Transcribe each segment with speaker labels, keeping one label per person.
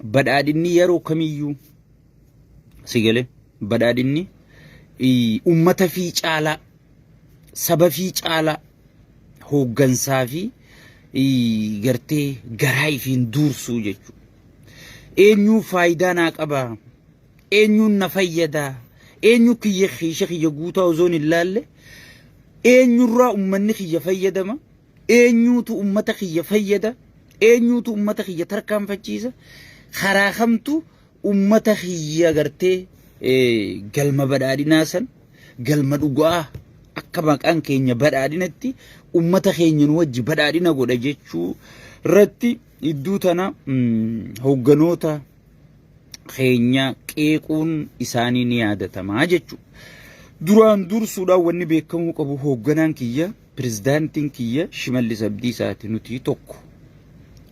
Speaker 1: badhaadhinni yeroo kamiyyuu sigale badhaadhinni ummata fi caalaa saba fi caalaa hooggansaa fi gartee garaa ifiin duursuu jechuudha. Eenyu faayidaa naa qaba, eenyu na fayyada, eenyu kiyya guutaa osoon hin laalle, eenyurraa ummanni kiyya fayyadama, eenyutu ummata kiyya fayyada, eenyutu ummata kiyya tarkaanfachiisa, karaa kamtu ummata kiyya gartee galma badhaadhinaa san galma dhugaa akka maqaan keenya badhaadhinatti ummata keenya nu wajji badhaadhina godha jechuu irratti iddoo tana hoogganoota keenya qeequun isaanii ni yaadatama jechuudha. Duraan dursuudhaan wanni beekamuu qabu hoogganaan kiyya pirezidaantiin kiyya Shimallis Abdiisaati nuti tokko.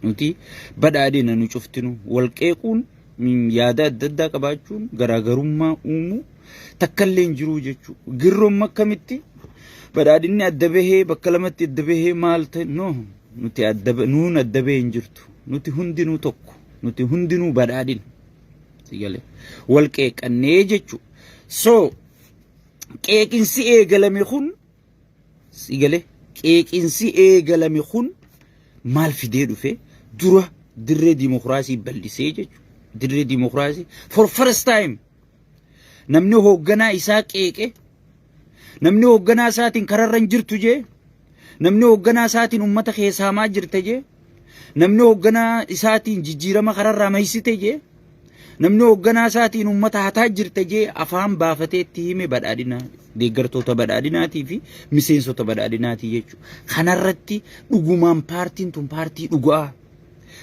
Speaker 1: Nuti badhaadhina nu cuftinu wal qeequun yaada adda addaa qabaachuun garaagarummaa uumuu takkallee hin jiru jechuudha. Girroon akkamitti badhaadhinni adda bahee bakka lamatti adda bahee maal ta'e no nuti nuun adda bahee hin jirtu. Nuti hundinuu tokko. Nuti hundinuu badhaadhina. Sigale wal qeeqannee jechuudha. So qeeqinsi eegalame kun sigale qeeqinsi eegalame kun maal fidee dhufe dura dirree dimokiraasii bal'isee jechuudha. Dirree dimokiraasii for first time namni hoogganaa isaa qeeqe, namni hoogganaa isaatiin kararra hin jirtu jee, namni hoogganaa isaatiin ummata keessaamaa jirte jee, namni hoogganaa isaatiin jijjiirama kararraa maysite jee, namni hoogganaa isaatiin ummata hataa jirte jee afaan baafatee itti hime badhaadhinaa deeggartoota badhaadhinaatii fi miseensota badhaadhinaatii jechuudha. Kanarratti dhugumaan paartiin tun paartii dhugaa,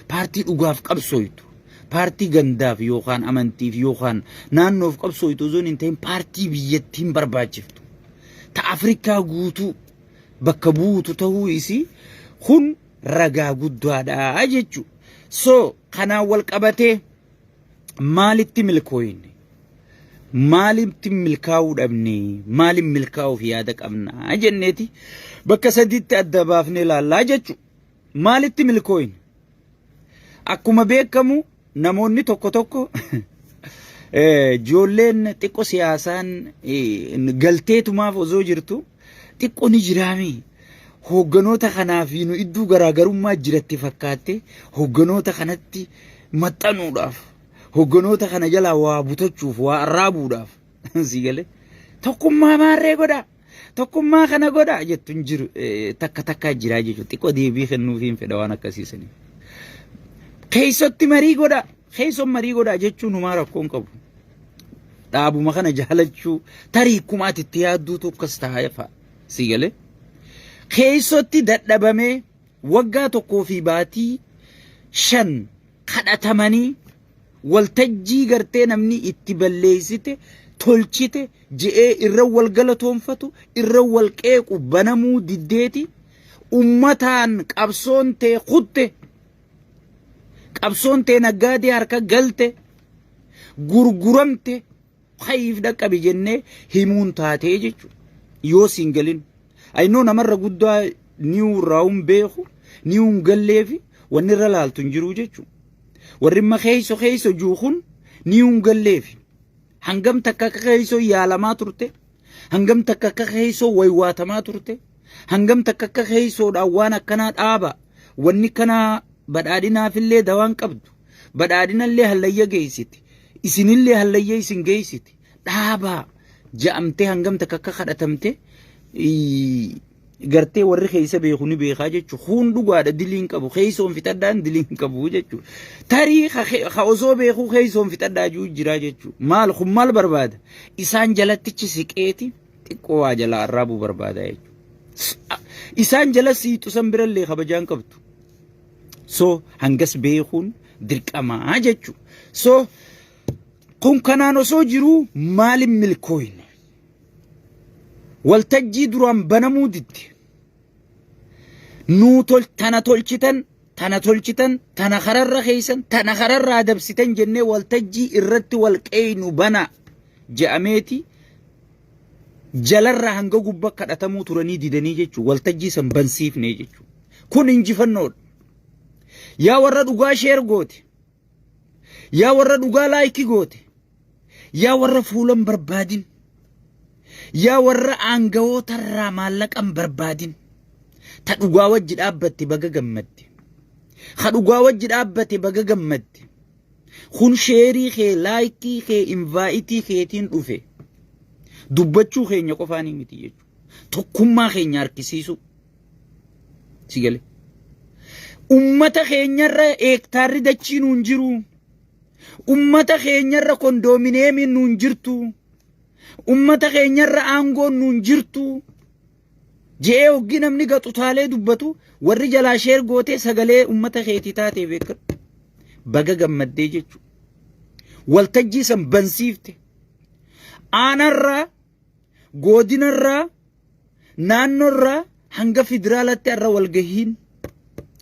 Speaker 1: paartii dhugaaf qabsooytu, paartii gandaaf yookaan amantiif yookaan naannoof qabsooytu osoo hin ta'in paartii biyyattiin barbaachiftu ta Afrikaa guutuu bakka buutu ta'uu isii kun ragaa guddaadha jechuudha. So kanaan wal qabatee maalitti milkooyne, maalitti milkaa'uu dhabne, maaliin milkaa'uuf yaada qabna jenneeti bakka sadiitti adda baafnee ilaallaa jechuudha. Maalitti milkooyne akkuma beekamu namoonni tokko tokko ijoolleen xiqqoo siyaasaan galteetumaaf osoo jirtu xiqqoo ni jiraami. Hoogganoota kanaaf nu iddoo garaagarummaa jiratti fakkaatte hoogganoota kanatti maxxanuudhaaf, hoogganoota kana jalaa waa butachuuf, waa arraabuudhaaf sigale tokkummaa maarree godha, tokkummaa kana godha jettu hin jiru takka takkaa jiraa jechuudha. Xiqqoo deebii kennuufiin fedha waan akkasiisanii. Keessatti marii godha, keessoon marii godha jechuun humaa rakkoon qabu. Dhaabuma kana jaalachuu tarii kumaati itti yaadduutu akkas taa'ee fa'a sigale. Keessatti dadhabamee waggaa tokkoo fi baatii 5 kadhatamanii waltajjii gartee namni itti balleessite tolchite je'ee irra wal galatoonfatu irra wal qeequ banamuu diddeeti ummataan qabsoon tee kutte, qabsoon tee naggaadee harka galte, gurguramte hayif dhaqqabi jennee himuun taatee jechuudha. Yoo singalin aynoo namarra guddaa niu raawun beeku niun galleefi wanni irra laaltu hin jiru jechuudha. Warri ma keeyso juukun niun galleefi hangam takka keeyso yaalamaa turte, hangam takka keeyso waywaatamaa turte, hangam takka keeyso waan akkanaa dhaaba wanni kana badhaadhinaafillee dawaan qabdu, badhaadhinallee hallayya geessiti, isinillee hallayya isin geessiti, dhaaba ja'amtee hangam takka kadhatamte gartee warri keessa beeku ni beekaa jechuudha. Kun dhugaadha diliin qabu, keessoon fixaddaan diliin qabu jechuudha. Tarii osoo beeku keessoon fixaddaa jira jechuudha. Maal kun maal barbaada? Isaan jalattichi siqeeti xiqqoo waa jala arraabuu barbaada jechuudha. Isaan jala siitu san birallee kabajaan qabdu. So hangas beekuun dirqamaa jechuudha. So kun kanaan osoo jiru maalin milkooyne? Waltajjii duraan banamuu didde. Nuu tana tolchitan, tana kararra keessan, tana kararraa dabsitan jennee waltajjii irratti wal qeeynu bana je'ameeti jalarraa hanga gubbaa kadhatamuu turanii didanii jechuudha. Waltajjii san bansiifnee jechuudha. Kun injifannoodha. Yaa warra dhugaa sheer goote, yaa warra dhugaa laayikii goote, yaa warra fuulan barbaadin, yaa warra aangawootarraa maallaqan barbaadin, ta dhugaa wajji dhaabbatti baga gammadde, ha dhugaa wajji dhaabbate baga gammadde. Kun sheerii kee, laayikii kee, invaayitii keetiin dhufe dubbachuu keenya qofaanii miti jechuudha. Tokkummaa keenya harkisiisu si gale. Ummata keenyarra eektaarri dachii nuun jiru. Ummata keenyarra kondoomineemiin nuun jirtu. Ummata keenyarra aangoon nuun jirtu. Je'ee hoggi namni gaxutaalee dubbatu warri jalaa sheer gootee sagalee ummata keetii taatee beekadhu. Baga gammaddee jechuudha. Waltajjii san bansiifte. Aanarraa, godinarraa, naannoorraa hanga federaalatti irra walgahiin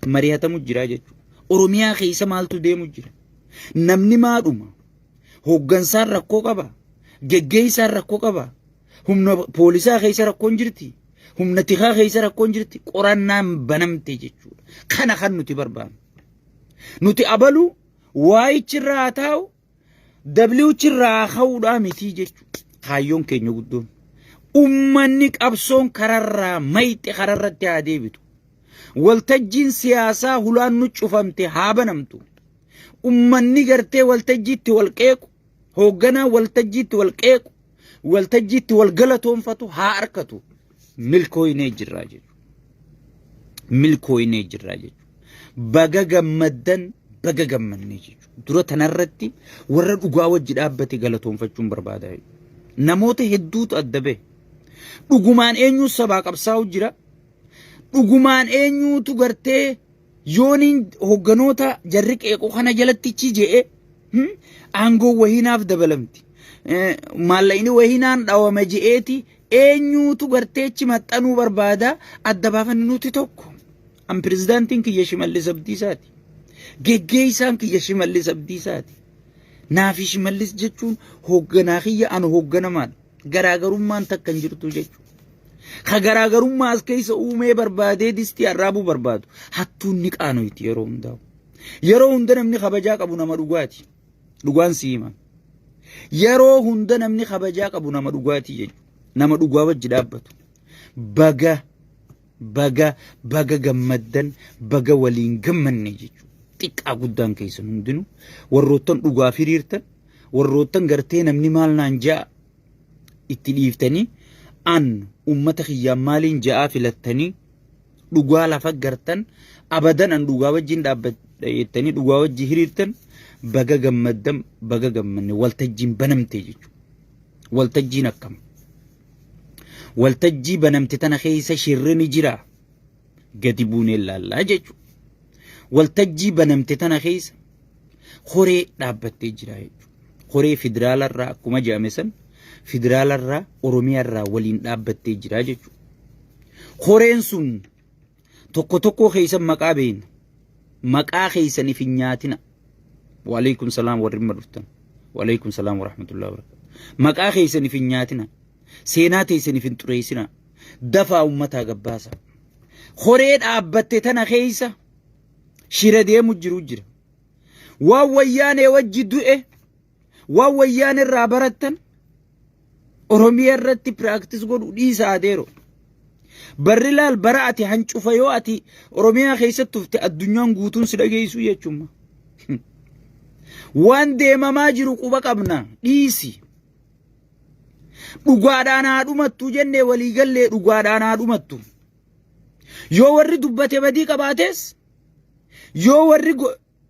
Speaker 1: mari'atamu jira jechuudha. Oromiyaa keessa maaltu deemu jira? Namni maadhuma? Hooggansaan rakkoo qaba. Geggeessaan rakkoo qaba. Humna poolisaa keessa rakkoon jirti. Humna tikaa keessa rakkoon jirti. Qorannaan banamte jechuudha. Kana kan nuti barbaannu. Nuti abalu waayichirraa taa'u dabliichirraa ka'uudhaa miti jechuudha. Kaayyoon keenya guddoon. Ummanni qabsoon kararraa mayxe kararratti haa deebitu. Waltajjiin siyaasaa hulaan nu cufamte haa banamtu. Ummanni gartee waltajjiitti wal qeequ, hoogganaa waltajjiitti wal qeequ, waltajjiitti wal galatoonfatu haa harkatu. Milkooyinee jirraa jechuudha. Milkooyinee jirraa jechuudha. Baga gammaddan baga gammannee jechuudha. Dura tanarratti warra dhugaa wajji dhaabbate galatoonfachuun barbaada. Namoota hedduutu adda bahe. Dhugumaan eenyu sabaa qabsaa'u jira. Dhugumaan eenyutu gartee yooniin hoogganoota jarri qeeqoo kana jalattichi je'e aangoo wahinaaf dabalamti. Maallaqni wahinaan dhawame je'eeti eenyutu garteechi maxxanuu barbaada adda baafanni nuti tokko. An pirezidaantiin kiyya Shimallis Abdiisaati. Geggeessaan kiyya Shimallis Abdiisaati. Naafi Shimallis jechuun hoogganaa kiyya anu hoogganamaan garaagarummaan takkan jirtu jechuudha. Ka garaagarummaa as keessa uumee barbaadee distii arraabuu barbaadu hattuun ni qaanoyti yeroo hundaa'u. Yeroo hunda namni kabajaa qabu nama dhugaati. Dhugaan si hima. Yeroo hunda namni kabajaa qabu nama dhugaati jechuudha. Nama dhugaa wajji dhaabbatu. Baga gammaddan baga waliin gammanne jechuudha. Xiqqaa guddaan keessan hundinuu warroottan dhugaa firiirtan warroottan gartee namni maal naan ja'a itti dhiiftanii an ummata kiyyaan maaliin ja'a filattanii dhugaa lafa gartan abadan an dhugaa wajjin dhaabbattanii dhugaa wajji hiriirtan baga gammaddan baga gammanne waltajjiin banamte jechuudha. Waltajjiin akkam? Waltajjii banamte tana keessa shirri jira gadi buunee laallaa jechuudha. Waltajjii banamte tana keessa horee dhaabbattee jira jechuudha. Horee federaalarraa akkuma jedhame san federaalarraa oromiyaarraa waliin dhaabbattee jira jechuudha. Horeen sun tokko tokko keessan maqaa beekna. Maqaa keessaniif hin nyaatina. Waalaikum salaam warri maduftan. Waalaikum salaam warahmatullahi wabarakatuh. Maqaa keessaniif hin nyaatina. Seenaa teessaniif hin xureessina. Dafaa ummataa gabbaasa. Horee dhaabbatte tana keessa shira deemu jira. Waan wayyaanee wajji du'e waan wayyaanee irraa barattan Oromiyaa irratti piraaktis godhu dhiisaa adeero. Barri laal bara ati hancufa yoo ati Oromiyaa keessatti tufte addunyaan guutuun si dhageessu jechuudha. Waan deemamaa jiru quba qabna dhiisi. Dhugaadhaan haa dhumattu jennee waliigallee dhugaadhaan haa dhumattu. Yoo warri dubbate badii qabaates yoo warri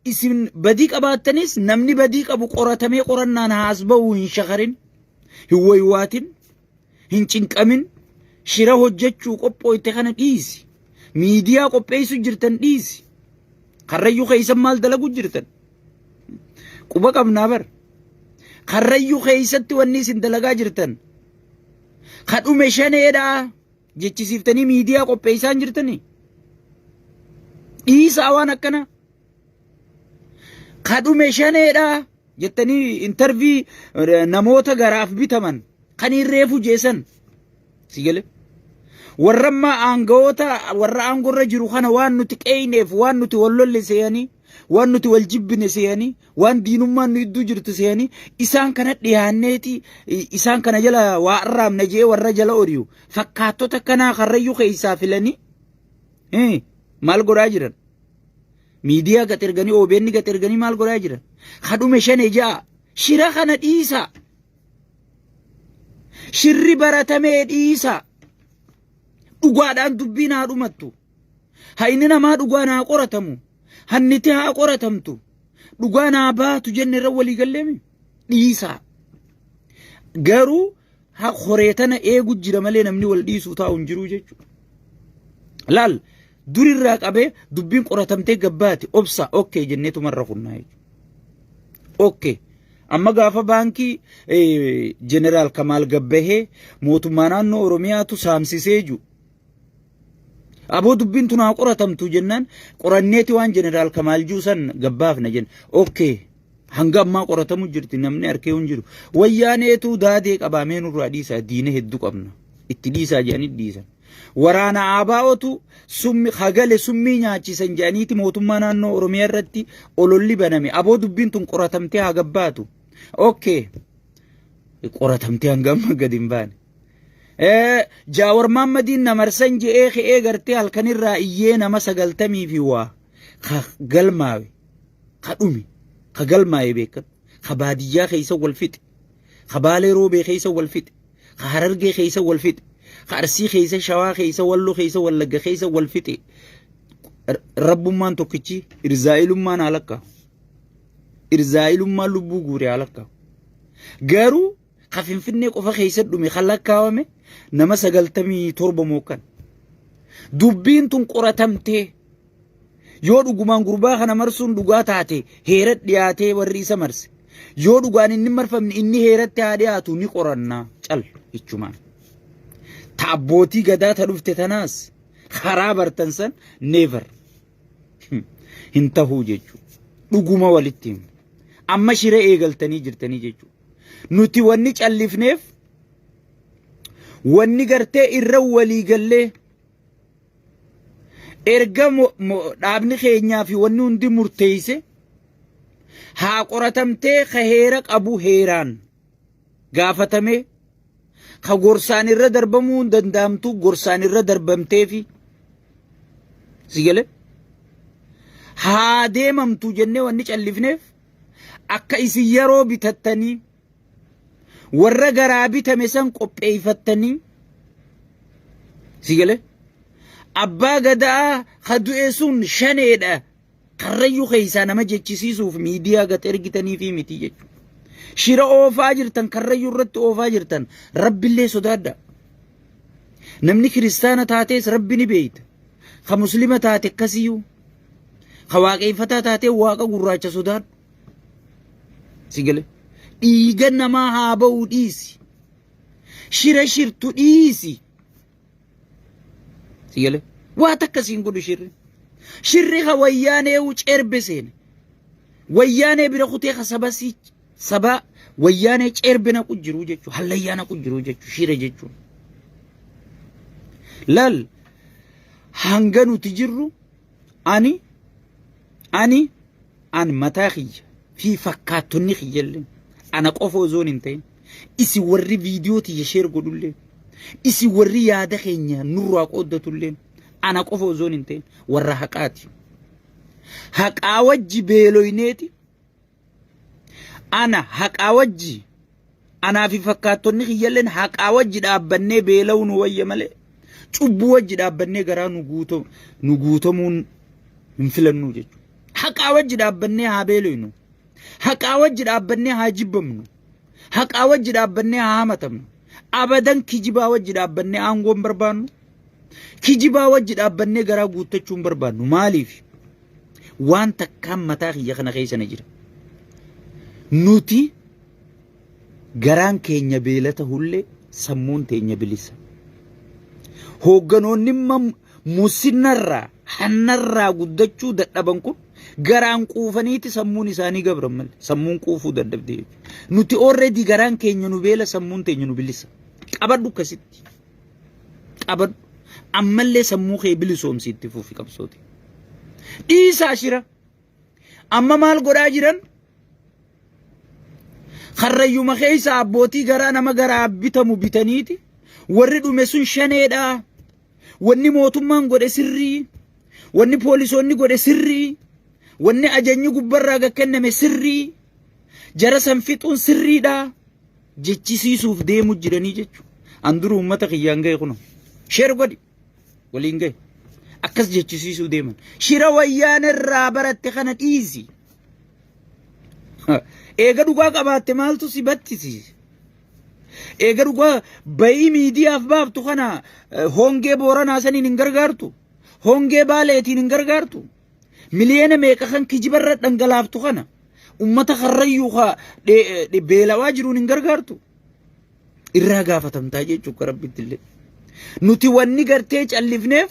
Speaker 1: isin badii qabaattanis namni badii qabu qoratamee qorannaan haas ba'uu hin shakarin hin waywaatin hin cinqamin shira hojjechuu qophooyte kana dhiisi. Miidiyaa qopheessu jirtan dhiisi. Karrayyuu keessan maal dalagu jirtan? Quba qabnaa bar. Karrayyuu keessatti wanni isin dalagaa jirtan kadhume shaneedhaa jechisiiftanii miidiyaa qopheessaan jirtanii. Dhiisaa waan akkana kadhume shaneedhaa jettanii intervii namoota garaaf bitaman kan irreefu jeesan si gale. Warra aanga'oota warra aangorra jiru kana waan nuti qeeyneef waan nuti wallolle seeyanii waan nuti wal jibbine seeyanii waan diinummaan nu idduu jirtu seeyanii isaan kana dhiyaanneeti isaan kana jala waa arraamna jee warra jala oriyu fakkaattota kanaa karrayyuu keessaa filanii maal godhaa jiran miidiyaa gad erganii OBN gad erganii maal godhaa jiran kadhume shan ja'a shira kana dhiisa shirri baratamee dhiisa dhugaadhaan dubbiin haa dhumattu hayni namaa dhugaa naa qoratamu hanniti haa qoratamtu dhugaa naa baatu jenne irra walii galleemi dhiisa garuu haa horeetana eegu jira malee namni wal dhiisuu taa'u hin jiru jechuudha laal durirraa qabee dubbiin qoratamtee gabbaati obsa okay jenneetu marra kunnaa jechuudha okay amma gaafa baankii jeneraal Kamaal Gabbahee mootummaa naannoo Oromiyaatu saamsisee jiru aboo dubbiin tun haa qoratamtu jennaan qoranneeti waan jeneraal Kamaal juusan gabbaafna jenna okay hanga ammaa qoratamu jirti namni arkee hin jiru wayyaaneetu daadee qabaamee nurraa dhiisaa diina hedduu qabna itti dhiisaa jedhanii dhiisan waraana ABO'tu summi hagale summii nyaachisan jedhaniiti mootummaa naannoo Oromiyaa irratti ololli baname aboo dubbiin tun qoratamtee haa gabbaatu okay qoratamtee hanga amma gad hin baane Jaawar Mahammadiin namarsan je'ee ka'ee gartee halkanirraa iyyee nama 90 fi waa galmaawe kadhumi galmaawe beekan baadiyyaa keessa wal fixe baalee roobee keessa wal fixe harargee keessa wal fixe arsii keessa shawaa keessa walloo keessa wallagga keessa wal fixe rabbummaan tokkichi irzaa'ilummaan alakka irzaa'ilummaan lubbuu guure alakka garuu Finfinnee qofa keessa dhume halakkaawame nama 97 mookan dubbiin tun qoratamtee yoo dhugumaan gurbaa kana marsuun dhugaa taate heerat dhiyaatee warri isa marse yoo dhugaan inni marfamni inni heeratti haa dhiyaatu ni qorannaa cal jechumaan taabbootii gadaa ta dhufte tanaas karaa bartan san never hin tahuu jechuudha dhuguma walitti amma shira eegaltanii jirtanii jechuudha nuti wanni callifneef wanni gartee irra walii gallee erga dhaabni keenyaa fi wanni hundi murteeyse haa qoratamtee ka heera qabu heeraan gaafatame ka gorsaan irra darbamuu danda'amtu gorsaan irra darbamtee fi sigale haa deemamtu jennee wanni callifneef akka isin yeroo bitattanii warra garaa bitame san qopheeffattanii sigale abbaa gadaa hadu'e sun shaneedha karrayyuu keessaa nama jechisiisuuf miidiyaa gad ergitanii fi miti jechuudha shira oofaa jirtan karrayyuu irratti oofaa jirtan rabbillee sodaadha namni kiristaana taatees rabbi ni beeyta ka muslima taate akkasiyyuu ka waaqeeffataa taate waaqa gurraacha sodaadhu sigale dhiiga namaa haa ba'uu dhiisi shira shirtu dhiisi sigale waa takkasiin godhu shirri ka wayyaanee cerbe seene wayyaanee bira kutee ka saba wayyaanee cerbe na jiru jechu hallayyaana jiru jechu shira jechu lal hanga nuti jirru ani mataa kiyya fi fakkaattonni kiyyallee ana qofoo zoon hin ta'in isi warri viidiyoo tiyya sheer godhullee isi warri yaada keenya nurraa qooddatullee ana qofoo zoon hin ta'in warra haqaati haqaa wajji beeloyneeti ana haqaa wajji anaa fi fakkaattonni kiyyalleen haqaa wajji dhaabbannee beela'uu nu wayya malee cubbuu wajji dhaabbannee garaa nu guutamuun hin filannuu jechuudha haqaa wajji dhaabbannee haa beeloynu haqaa wajji dhaabbannee haa jibbamnu haqaa wajji dhaabbannee haa hamatamnu abadan kijibaa wajji dhaabbannee aangoon barbaannu kijibaa wajji dhaabbannee garaa guuttachuun barbaannu maaliif waan takkaan mataa kiyya kana keessa na jira nuti garaan keenya beelata hullee sammuun teenya bilisa hoogganoonni musinarraa hannarraa guddachuu dadhaban kun garaan quufaniiti sammuun isaanii gabran malee sammuun quufuu dadhabdee nuti already garaan keenya nu beela sammuun teenya nu bilisa qabadhu akkasitti qabadhu ammallee sammuu kee bilisoomsiitti fuufi qabsooti dhiisaa shira amma maal godhaa jiran kharrayyuma keessa abbootii garaa nama garaa bitamu bitaniiti warri dhume sun shaneedha wanni mootummaan godhe sirrii wanni poolisoonni godhe sirrii wanni ajajni gubbarraa gakkenname sirrii jara san fixuun sirriidha jechisiisuuf deemu jiranii jechuudha anduru ummata kiyyaan ga'e kuno sheer godhi waliin ga'e akkas jechisiisuu deeman shira wayyaan irraa baratte kana dhiisi eega dhugaa qabaatte maaltu si battisiise eega dhugaa bayii miidiyaaf baaftu kana hongee booranaa saniin hin gargaartu hongee baaleetiin hin gargaartu miliyoona meeqa kan kijibarra dhangalaaftu kana ummata karrayyuu beelawaa jiruun hin gargaartu irraa gaafatamtaa jechuudha rabbittillee nuti wanni gartee callifneef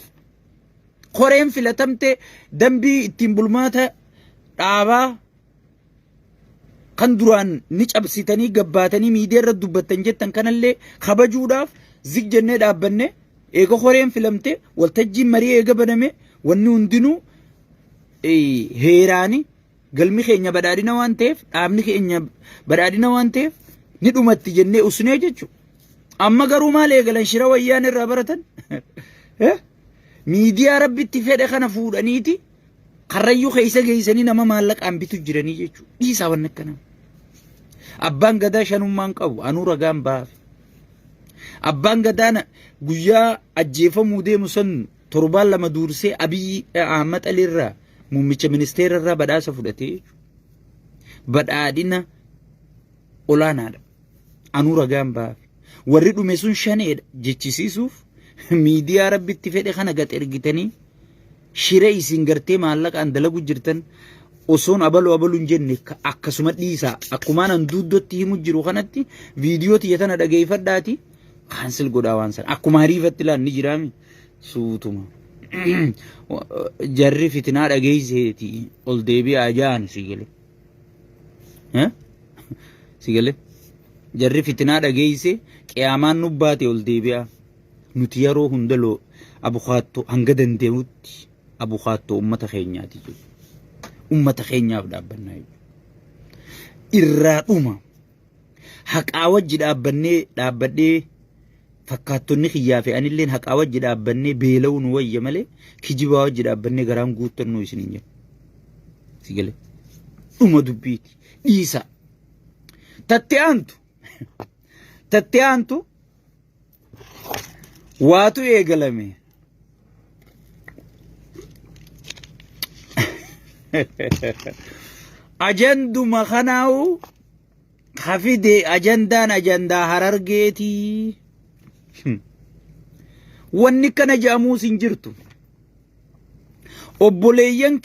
Speaker 1: koreen filatamte dambii ittiin bulmaata dhaabaa kan duraan ni cabsitanii gabbaatanii miidiyaa irratti dubbattan jettan kanallee kabajuudhaaf zig jennee dhaabbanne eega koreen filamte waltajjiin marii eega baname wanni hundinuu heeraani galmi keenya badhaadhina waan ta'eef dhaabni keenya badhaadhina waan ta'eef ni dhumatti jennee usnee jechuudha. Amma garuu maal eegalan shira wayyaan irraa baratan miidiyaa rabbitti fedhe kana fuudhaniiti karrayyuu keessa geessanii nama maallaqaan bitu jiranii jechuudha. Dhiisaa waan akkana. Abbaan gadaa shanummaan qabu anuu ragaan baafe. Abbaan gadaa guyyaa ajjeefamuu deemu san torbaan lama dursee Abiy Ahmad Alirraa muummicha ministeera irraa badhaasa fudhatee badhaadhina olaanaadha. Anuu ragaan baafe. Warri dhume sun shaneedha jechisiisuuf miidiyaa rabbitti fedhe kana gad ergitanii shira isin gartee maallaqaan dalagu jirtan osoon abalu hin jenne akkasuma dhiisaa akkumaan an duuddootti himu jiru kanatti viidiyoo tiyya tana dhageeffadhaati kaansil godhaa waan sana akkuma hariifatti laan ni jiraami suutuma jarri fitinaa dhageesseeti ol deebi'aa jaan sigale jarri fitinaa dhageesse qiyaamaan nubbaate ol deebi'aa nuti yeroo hundaloo abukaattoo hanga dandeemutti abukaattoo ummata keenyaati jechuudha. Ummata keenyaaf dhaabbannaa irraa dhuma haqaa wajji dhaabbadhee fakkaattonni kiyyaa fe'anilleen haqaa wajji dhaabbannee beela'uu nu wayya malee kijibaa wajji dhaabbannee garaan guuttannuu isiniin jedhu. Sigale dhuma dubbiiti dhiisa tatte aantu waatu eegalame ajanduma kanaawu hafide ajandaa harargeetii wanni kana jedhamuus hin jirtu obboleeyyan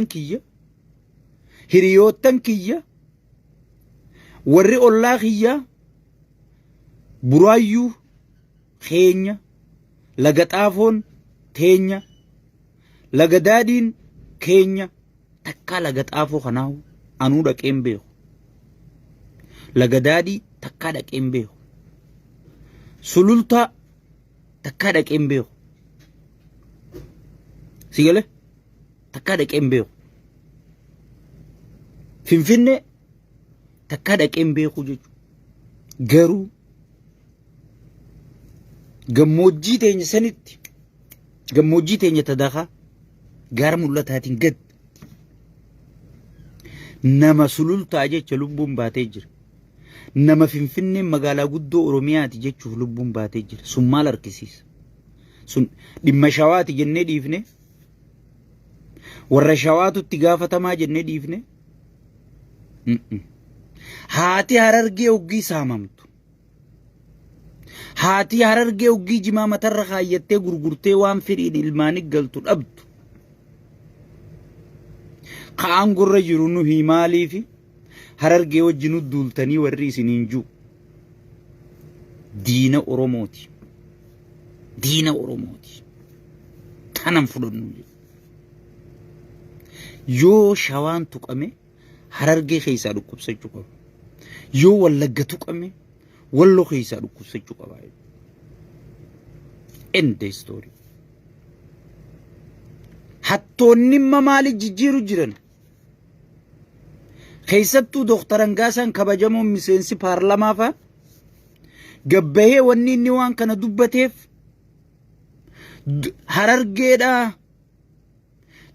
Speaker 1: kiyya hiriyoottan kiyya warri ollaa kiyya buraayyuu keenya laga xaafoon teenya laga daadhiin keenya takkaa laga xaafoo kanaahu anuu dhaqeen beeku laga daadhii takkaa dhaqeen beeku sulultaa takkaa dhaqeen beeku sigale takkaa dhaqeen beeku finfinnee takkaa dhaqeen beeku jechuudha garuu gammoojjii teenya sanitti gammoojjii teenya tadakaa gaara mul'ataatiin gad nama sulultaa jecha lubbuun baatee jira nama finfinnee magaalaa guddoo oromiyaati jechuuf lubbuun baatee jira sun maal argisiisa sun dhimma shawaati jennee dhiifne warra shawaatutti gaafatamaa jennee dhiifne haati harargee oggii saamamtu haati harargee oggii jimaa matarra kaayyattee gurgurtee waan firiin ilmaanii galtu dhabdu kaan gurra jiru nu himaalii fi harargee wajjinu duultanii warri isiniin jiru diina oromooti kanan fudhannu yoo shawaan tuqame harargee keessaa dhukkubsachuu qaba yoo wallagga tuqame walloo keessaa dhukkubsachuu qaba end story hattoonni maali jijjiiru jiran keessattuu doktaran gaasan kabajamoo miseensi paarlamaa fa gabbahee wanni inni waan kana dubbateef harargeedha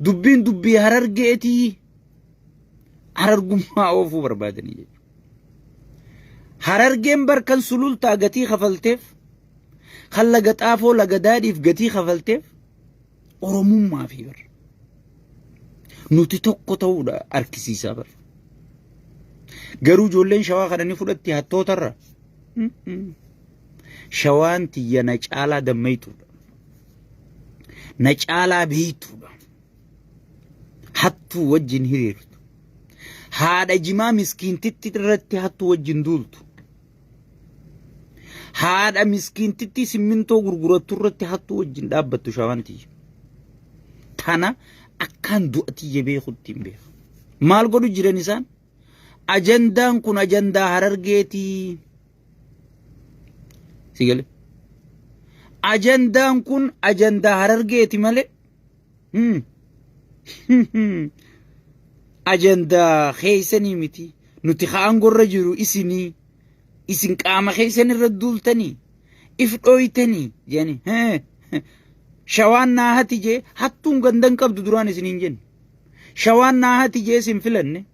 Speaker 1: dubbiin dubbii harargeetii harargummaa oofuu barbaadanii jechuudha. Harargeen barkan sulultaa gatii kafalteef kan laga xaafoo laga daadhiif gatii kafalteef oromummaa fi bar nuti tokko ta'uudha argisiisaa bar garuu ijoolleen shawaa kana ni fudhatti hattootarra shawaan tiyya na caalaa dammaytuudha na caalaa beeytuudha hattuu wajjin hiriirtu haadha jimaa miskiintitti irratti hattuu wajjin duultu haadha miskiintitti simmintoo gurgurattu irratti hattuu wajjin dhaabbattu shawaan tiyya tana akkaan du'atiyya beekutti hin beeku maal godhu jiran isaan ajandaan kun ajandaa harargeetii sigale ajandaan kun ajandaa harargeeti malee ajandaa keessanii miti nuti haangorra jiru isinii isin qaama keessan irra duultanii if dhooytanii jeni shawaan naa hati jee hattuun gandan qabdu duraan isiniin jenne shawaan naa hati jee isin filanne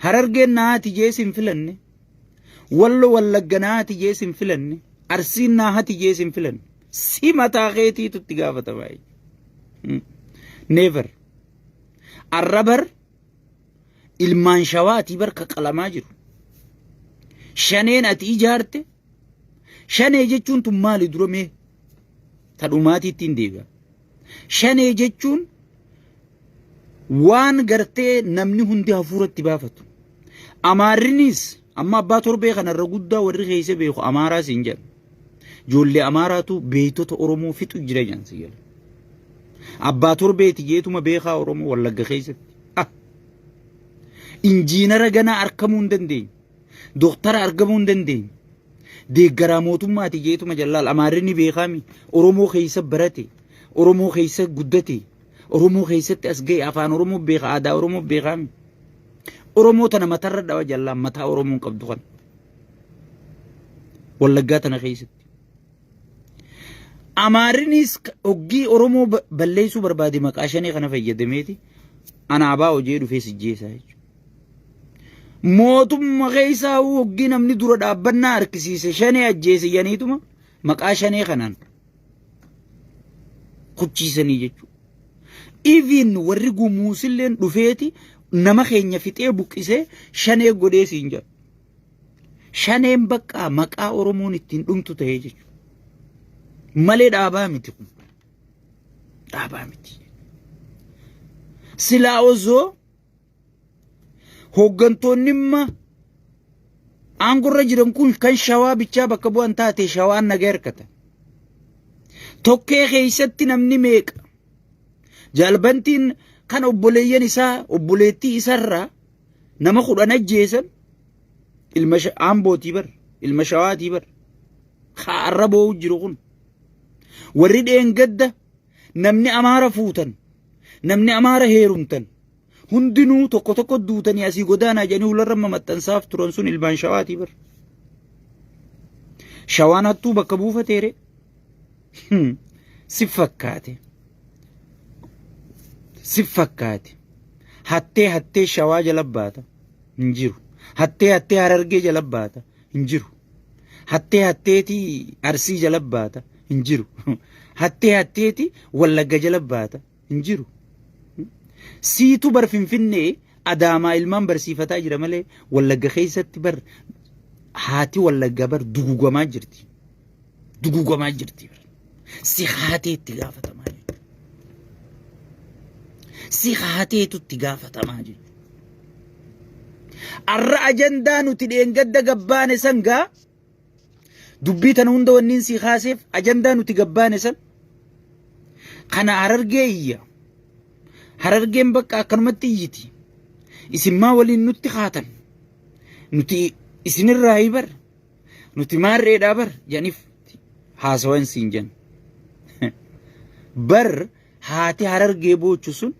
Speaker 1: harargeen naa hati jee isin filanne wallo wallagga naa hati jee isin filanne arsiin naa hati jee isin filanne si mataa keetiitu itti gaafatama never arrabar ilmaan shawaatii barka qalamaa jiru shaneen ati ijaarte shanee jechuun tun maali dura mee tadhumaatiitti hin deebi'a shanee jechuun waan gartee namni hundi hafuuratti baafatu amaarrinis amma abbaa torbee kanarra guddaa warri keessa beeku amaaraas hin jedhu ijoollee amaaraatu beeytota oromoo fixu jira jansi jala abbaa torbeeti jeetuma beekaa oromoo wallagga keessatti injiinara ganaa argamuu hin dandeenye doktara argamuu hin dandeenye deeggaraa mootummaati jeetuma jallaal amaarrini beekaami oromoo keessa barate oromoo keessa guddate oromoo keessatti as ga'e afaan oromoo beeka aadaa oromoo beekaami oromoo tana matarra dhawa jallaan mataa oromoon qabdu kan wallaggaa tana keessatti amaarrinis oggii oromoo balleessuu barbaade maqaa shanee kana fayyadameeti anaabaa hojii dhufee sijjeessaa jechuudha. mootummaa keessaa oggii namni dura dhaabbannaa harkisiise shanee ajjeese yaniituma maqaa shanee kanaan kuchiisanii jechuudha. Even warri gumuusilleen dhufeeti nama keenya fixee buqqisee shanee godhee siin jedha. Shaneen bakka maqaa oromoon ittiin dhumtu ta'ee jechuudha. Malee dhaabaa miti kun. Dhaabaa miti. Silaa osoo hooggantoonni imma aangorra jiran kun kan shawaa bichaa bakka bu'an taate shawaan nagaa hirkata. Tokkee keessatti namni meeqa jaalbantiin kan obboleeyyan isaa obboleettii isarraa nama 10 ajjeesan ilma aambootii bar ilma shawaatii bar haarra boo'u jiru kun warri dheengadda namni amaara fuutan namni amaara heerumtan hundinuu tokko tokko duutanii asii godaanaa jedhanii hularra maxxansaaf turan sun ilmaan shawaatii bar shawaan hattuu bakka buufateere si fakkaate hattee shawaa jala baata hin jiru hattee harargee jala baata hin jiru hatteeti arsii jala baata hin jiru hatteeti wallagga jala baata hin jiru siitu bar finfinnee adaamaa ilmaan barsiifataa jira malee wallagga keessatti bar haati wallagga bar dugugamaa jirti si haateetti gaafatamaa jechuudha. Si haateetutti gaafatamaa jechuudha. Arra ajandaa nuti dheengadda gabbaane san gaa dubbii tana hunda wanniin si haaseef ajandaa nuti gabbaane san kana harargee iyya harargeen bakka akkanumatti iyyiti isin maa waliin nutti haatan nuti isinirraa hibar nuti maarreedhaa bar jedhaniif haasawan siin jenna. bar haati Harargee boochu sun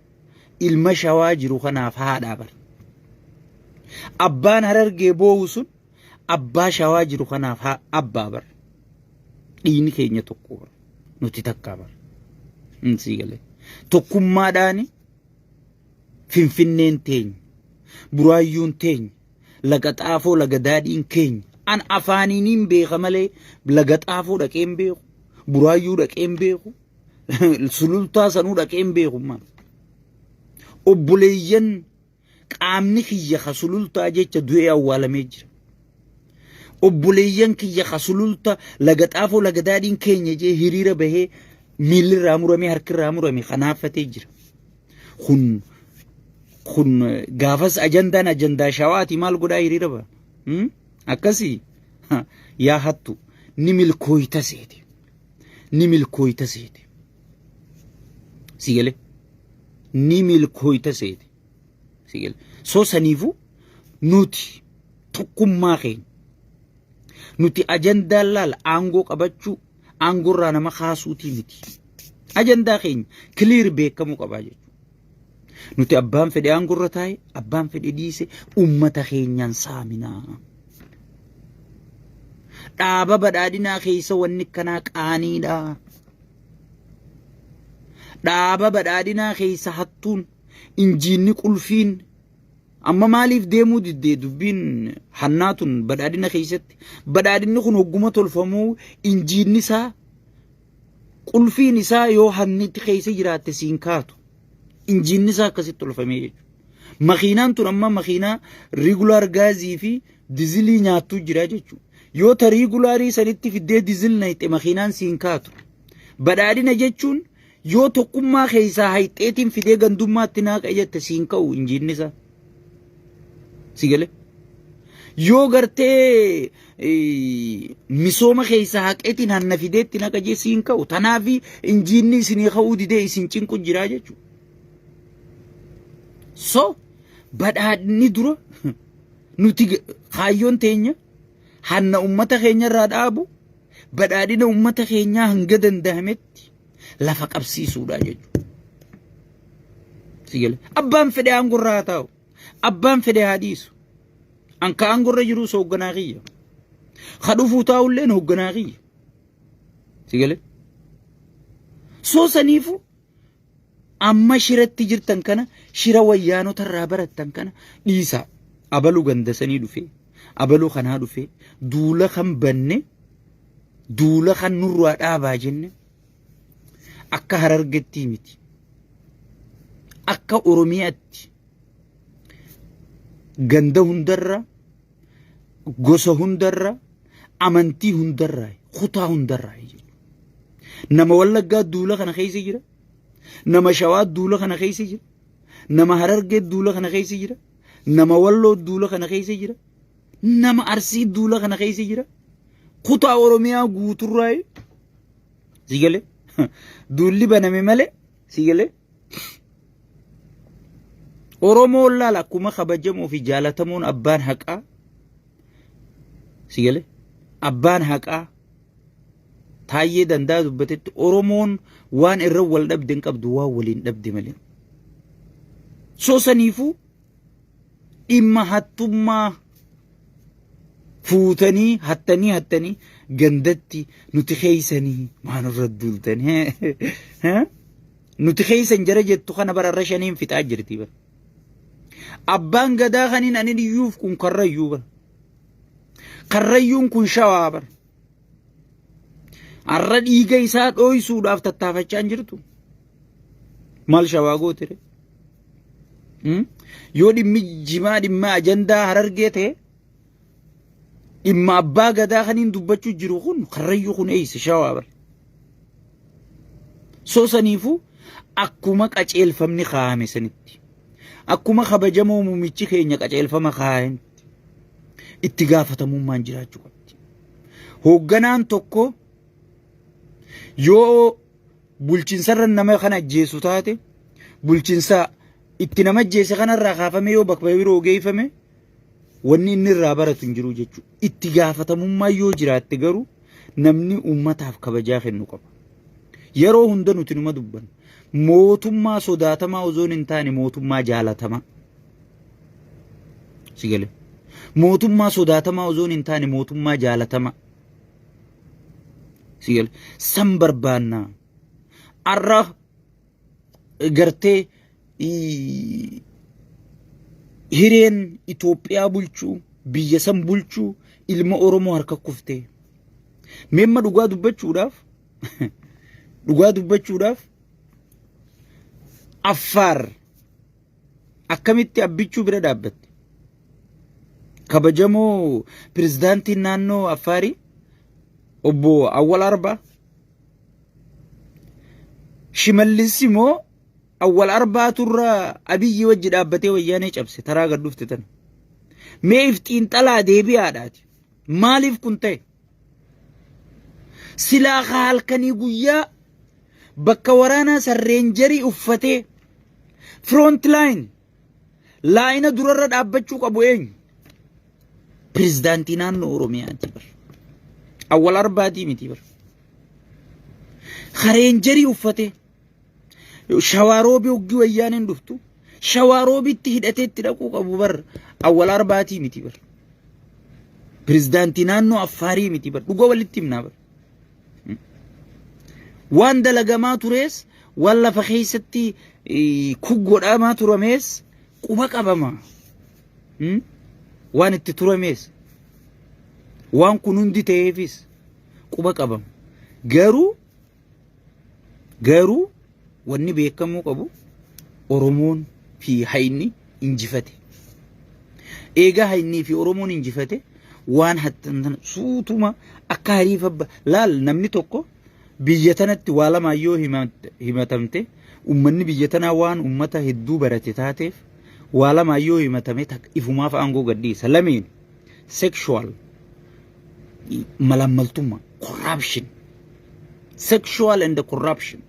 Speaker 1: ilma Shawaa jiru kanaaf haadhaa bar. Abbaan Harargee boo'u sun abbaa Shawaa jiru kanaaf abbaa bar. Dhiini keenya tokko bar. Nuti takkaa bar. Sii galee. Tokkummaadhaani Finfinneen teenya. Buraayyuun teenya. Laga Xaafoo laga daadhiin keenya. An afaaniiniin beeka malee laga Xaafoo dhaqeen beeku. Buraayyuu dhaqeen beeku. Sulultaa sanuu dhaqeen beeku maal. Obboleeyyan qaamni kiyya ka sulultaa jecha du'ee awwaalamee jira. Obboleeyyan kiyya ka sulultaa laga Xaafoo laga daadhiin keenya jee hiriira bahee miilli irraa murame harki irraa murame kanaafatee jira. Kun gaafas ajandaan ajandaa Shawaati maal godhaa hiriira ba'a. Akkasii yaa hattu ni milkooyta seete. Ni milkooyta seete. Sigale ni milkooyta seete. Sigale soo saniifu nuti tokkummaa keenya nuti ajandaa laal aangoo qabachuu aangorraa nama kaasuutii miti. Ajandaa keenya kiliir beekamuu qabaa jechuudha. Nuti abbaan fedhe aangorra taa'e abbaan fedhe dhiise ummata keenyaan saaminaa. Dhaaba badhaadhinaa keessa wanni kanaa qaaniidha. Dhaaba badhaadhinaa keessa hattuun injiinni qulfiin amma maaliif deemuu diddee dubbiin hannaatun badhaadhina keessatti badhaadhinni kun hogguma tolfamuu injiinni isaa qulfiin isaa yoo hannitti keessa jiraatte siin kaatu injiinni isaa akkasitti tolfamee jechuudha. Makiinaan tun amma makiinaa rigulaar gaazii fi dizilii nyaattuu jira jechuudha. Yoo ta rigulaarii sanitti fiddee dizil nayxe makiinaan siin kaatu. Badhaadhina jechuun yoo tokkummaa keessaa hayxeetiin fidee gandummaatti naaqa jette siin ka'u injiinni isaa. Sigale yoo gartee misooma keessaa haqeetiin hanna fideetti naqa jee siin ka'u. Tanaaf injiinni isinii ka'uu didee isin cinqu jira jechuudha. So badhaadhinni dura nuti kaayyoon teenya hanna ummata keenya irraa dhaabu badhaadhina ummata keenyaa hanga danda'ametti lafa qabsiisuudha jechuudha. Sigale abbaan fedhe aangorraa haa taa'u abbaan fedhe haa dhiisu. Anka aangorra jiru hoogganaa kiyya. Kadhufuu taa'ulleen hoogganaa kiyya. Sigale soo saniifu amma shiratti jirtan kana shira wayyaanota irraa barattan kana dhiisaa. Abaluu gandasanii dhufee abaluu kanaa dhufee duula kan banne duula kan nurraa dhaabaa jenne akka Harargetti miti akka Oromiyaatti ganda hundarra gosa hundarra amantii hundarra kutaa hundarra nama Wallaggaa duula kana keessa jira. Nama Shawaa duula kana keessa jira. Nama Harargee duula kana keessa jira. Nama Walloo duula kana keessa jira. Nama Arsii duula kana keessa jira. Kutaa Oromiyaa guuturraa sigale duulli baname malee sigale Oromoo laala akkuma kabajamoo fi jaalatamuun abbaan haqaa sigale abbaan haqaa Taayyee Danda'a dubbatetti Oromoon waan irra wal dhabde hin qabdu waan waliin dhabde malee. Soo saniifuu dhimma hattummaa fuutanii hattanii gandatti nuti keeysanii maanirra duultanii nuti keeysan jara jettu kana bararra shaniin fixaa jirti bara. Abbaan gadaa kaniin ani iyyuuf kun karrayyuu bara. Karrayyuun kun Shawaa bara. Arra dhiiga isaa dhooysuudhaaf tattaafachaa jirtu. Maal Shawaa gootere? Yoo dhimmi jimaa dhimma ajandaa Harargee ta'e dhimma abbaa gadaa kaniin dubbachuu jiru kun karrayyuu kun eeysa Shawaa bara. Soo saniifuu akkuma qaceelfamni kaa'ame sanitti akkuma kabajamoo muumichi keenya qaceelfama kaa'anitti itti gaafatamummaan jiraachuu qabdi. Hoogganaan tokko yoo bulchiinsarra nama kana ajjeesu taate bulchiinsa itti nama ajjeese kanarraa kaafame yoo bakka biroo geeffame wanni inni irraa baratu hin jiru jechuudha. Itti gaafatamummaa yoo jiraatte garuu namni ummataaf kabajaa kennu qaba. Yeroo hunda nuti numa dubbanna mootummaa sodaatamaa osoo hin taane mootummaa jaalatamaa. Sigale. Mootummaa sodaatamaa osoo hin taane mootummaa jaalatamaa. Sigale. San barbaannaa. Arra gartee hireen Itoophiyaa bulchuu, biyya san bulchuu, ilma Oromoo harka kuftee. Memma dhugaa dubbachuudhaaf Affaar akkamitti abbichuu bira dhaabbatte. Kabajamoo pirezidaantiin naannoo Affaarii obbo Awwal Arbaa Shimallis immoo Awwal Arbaa turra Abiyyi wajji dhaabbatee wayyaanee cabse taraa gad dhufte tan. Mee iftiin xalaa deebi'aadhaati. Maaliif kun ta'e? Silaa halkanii guyyaa bakka waraanaa sarreenjarii uffatee front line laayina durarra dhaabbachuu qabu eenyu? Pirezidaantii naannoo Oromiyaati bar. Awwal Arbaatii miti bar. Sarreenjarii uffatee Shawaroobii oggii wayyaaneen dhuftu Shawaroobiitti hidhatee itti dhaquu qabu bar. Awwal Arbaatii miti bar. Pirezidaantii naannoo Affaarii miti bar. Dhugaa walitti himnaa bar. Waan dalagamaa turees waan lafa keessatti kuggodhamaa turamees quba qabama. Waan itti turamees waan kun hundi ta'eefis quba qabama. Garuu wanni beekamuu qabu Oromoon fi Hayni injifate. Eegaa Haynii fi Oromoon injifate waan hattan suutuma akka hariifa laal namni tokko biyya tanatti waa lama yoo himatamte ummanni biyya tanaa waan ummata hedduu barate taateef waa lama yoo himatame ifumaaf aangoo gadhiisa. Lameen sexual malamaltummaa corruption, sexual and corruption.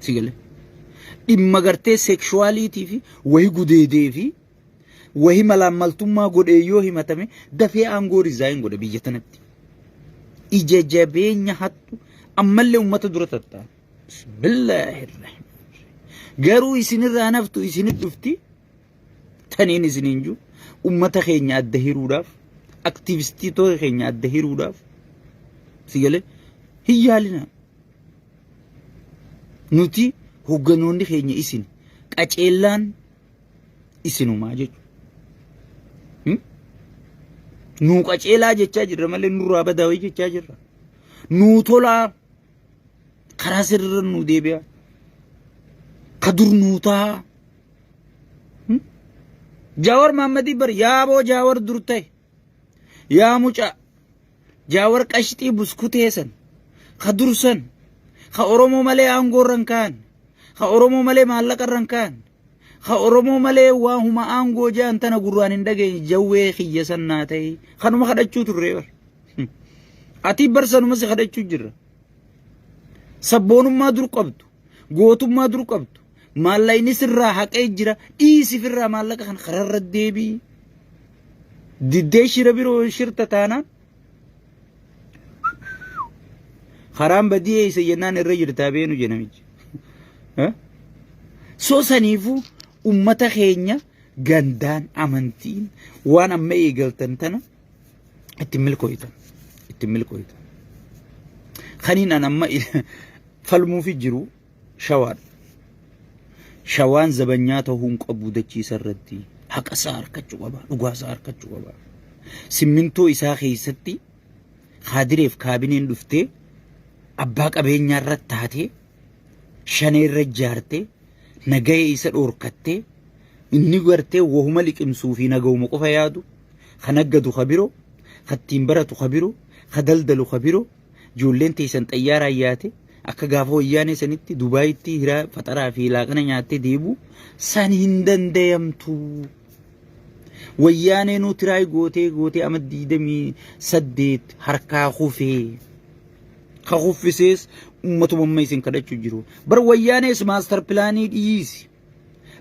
Speaker 1: Sigale dhimma gartee sexuality fi wahi gudeedee fi wahi malamaltummaa godhee yoo himatame dafee aangoo resign godha biyya tanatti. Ija jabeenya hattu ammallee ummata dura tatta'a. Bismillahirrahmanirrahim. Garuu isinirraa naftu isinit dhufti taniin isiniin jiru ummata keenya adda hiruudhaaf aktivistiitota keenya adda hiruudhaaf sigale hin yaalina. Nuti hogganoonni keenya isin qaceellaan isinumaa jechuudha. Nuu qaceelaa jechaa jirra malee nurraa badaawii jechaa jirra. Nuu tolaa karaa sirriirra nuu deebi'a. Kadur nuu ta'a. Jaawar Mahammadii bar yaaboo Jaawar dur ta'e. Yaa mucaa Jaawar qashxii buskuteessan. Kadur san. Ka Oromoo malee aangoorran kaan. Ka Oromoo malee maallaqarran kaan. Ka Oromoo malee waa huma aangoo jaan tana gurraan hin dhageenye jawwee kiyya sannaa ta'e kanuma kadhachuu turre bar. Ati barsanuma si kadhachuu jirra. Sabboonummaa dur qabdu, gootummaa dur qabdu, maallaqni sirraa haqee jira, dhiisifirraa maallaqa kan kararra deebii. Diddee shira biroo shirta taanaan karaan badii eeysa jennaan irra jirtaa beenu jenamichi. So saniifuu ummata keenya gandaan amantiin waan amma eegaltan tana itti milkooytan. Kaniin an amma falmuufi jiru Shawaan. Shawaan zabanyaa ta'uun qabu dachiisa irratti haqa isaa harkachuu qaba, dhugaa isaa harkachuu qaba. Simmintoo isaa keessatti haadireef kaabineen dhuftee abbaa qabeenyaa irratti taatee shanee irra ijaartee nagaya isa dhoorkattee inni gartee wahuma liqimsuu fi nagawuma qofa yaadu kan aggadu kabiroo kattiin baratu kabiroo kadaldalu kabiroo ijoolleen teessan xayyaaraa yaate akka gaafa wayyaanee sanitti Dubaayitti hiraa faxaraa fi laaqana nyaattee deebu san hin dandayamtu. Wayyaanee nu tiraay gootee ama 28 harkaa kufee. Ka kuffisees ummatuma amma isin kadhachuu jiru. Bar wayyaanees maastar pilaanii dhiisi.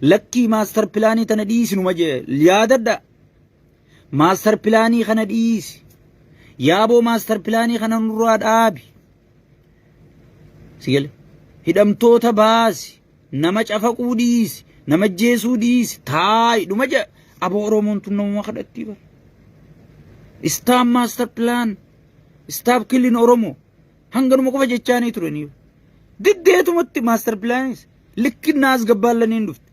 Speaker 1: Lakkii maastar pilaanii tana dhiisi numa jee yaadadha. Maastar pilaanii kana dhiisi. Yaaboo maastar pilaanii kana nurraa dhaabi. Sigale hidhamtoota baasi, nama cafaquu dhiisi, nama jeesuu dhiisi, taayi dhuma jedha. Aboo Oromoon tun namuma kadhattii bara. Stop master plan, stop killing Oromo. Hanganuma qofa jechaanii turanii. Diddeetumatti master planis likkinnaas gabbaalaniin dhufte.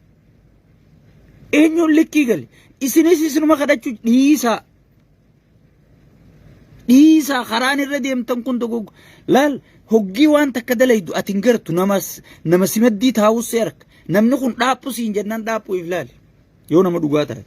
Speaker 1: Eenyuun likkii gale? Isinis isinuma kadhachuu dhiisaa. Dhiisaa karaan irra deemtan kun dogoggo. Laal hoggii waan takka dalaydu ati hin gartu nama simaddii taa'us seerka. Namni kun dhaaphu siin jennaan dhaaphu if laali. Yoo nama dhugaa taate.